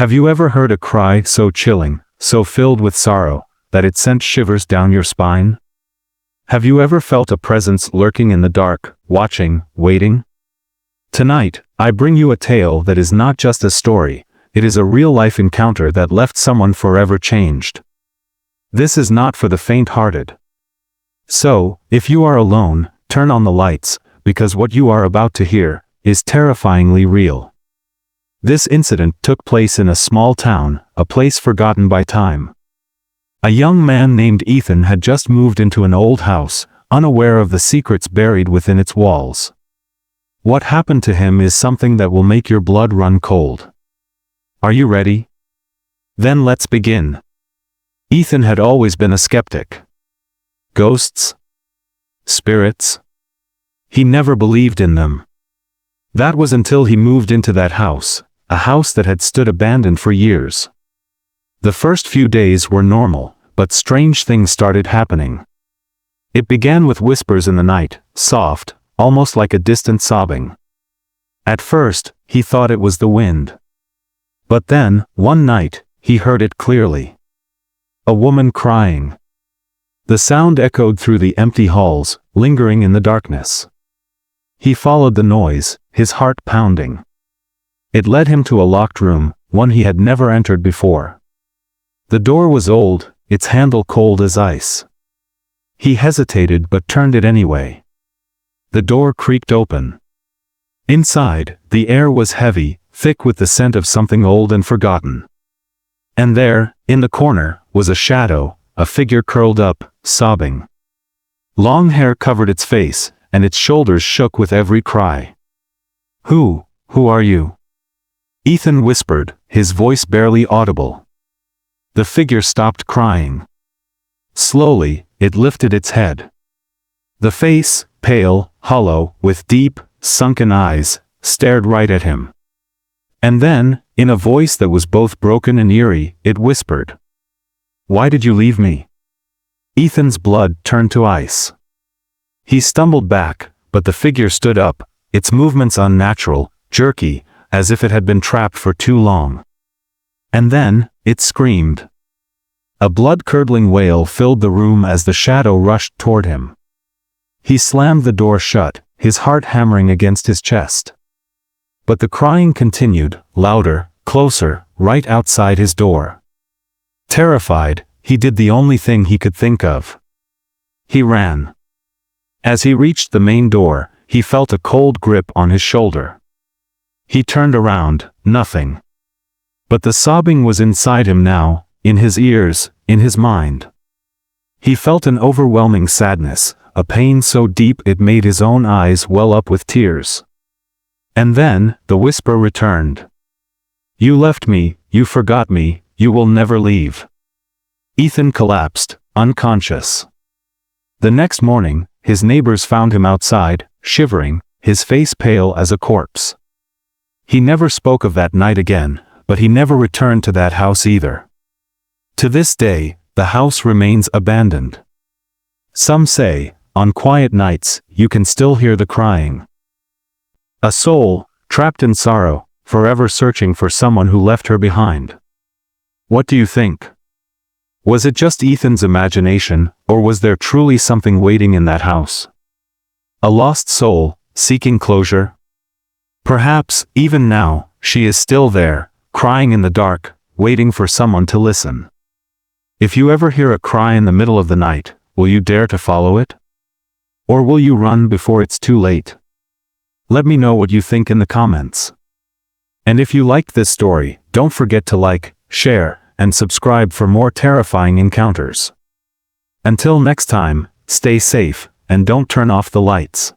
Have you ever heard a cry so chilling, so filled with sorrow, that it sent shivers down your spine? Have you ever felt a presence lurking in the dark, watching, waiting? Tonight, I bring you a tale that is not just a story, it is a real-life encounter that left someone forever changed. This is not for the faint-hearted. So, if you are alone, turn on the lights, because what you are about to hear is terrifyingly real. This incident took place in a small town, a place forgotten by time. A young man named Ethan had just moved into an old house, unaware of the secrets buried within its walls. What happened to him is something that will make your blood run cold. Are you ready? Then let's begin. Ethan had always been a skeptic. Ghosts? Spirits? He never believed in them. That was until he moved into that house, a house that had stood abandoned for years. The first few days were normal, but strange things started happening. It began with whispers in the night, soft, almost like a distant sobbing. At first, he thought it was the wind. But then, one night, he heard it clearly. A woman crying. The sound echoed through the empty halls, lingering in the darkness. He followed the noise, his heart pounding. It led him to a locked room, one he had never entered before. The door was old, its handle cold as ice. He hesitated but turned it anyway. The door creaked open. Inside, the air was heavy, thick with the scent of something old and forgotten. And there, in the corner, was a shadow, a figure curled up, sobbing. Long hair covered its face, and its shoulders shook with every cry. Who are you?" Ethan whispered, his voice barely audible. The figure stopped crying. Slowly, it lifted its head. The face, pale, hollow, with deep, sunken eyes, stared right at him. And then, in a voice that was both broken and eerie, it whispered, "Why did you leave me?" Ethan's blood turned to ice. He stumbled back, but the figure stood up, its movements unnatural, jerky, as if it had been trapped for too long. And then, it screamed. A blood-curdling wail filled the room as the shadow rushed toward him. He slammed the door shut, his heart hammering against his chest. But the crying continued, louder, closer, right outside his door. Terrified, he did the only thing he could think of. He ran. As he reached the main door, he felt a cold grip on his shoulder. He turned around, nothing. But the sobbing was inside him now, in his ears, in his mind. He felt an overwhelming sadness, a pain so deep it made his own eyes well up with tears. And then, the whisper returned. "You left me, you forgot me, you will never leave." Ethan collapsed, unconscious. The next morning, his neighbors found him outside, shivering, his face pale as a corpse. He never spoke of that night again, but he never returned to that house either. To this day, the house remains abandoned. Some say, on quiet nights, you can still hear the crying. A soul, trapped in sorrow, forever searching for someone who left her behind. What do you think? Was it just Ethan's imagination, or was there truly something waiting in that house? A lost soul, seeking closure? Perhaps, even now, she is still there, crying in the dark, waiting for someone to listen. If you ever hear a cry in the middle of the night, will you dare to follow it? Or will you run before it's too late? Let me know what you think in the comments. And if you liked this story, don't forget to like, share, and subscribe for more terrifying encounters. Until next time, stay safe, and don't turn off the lights.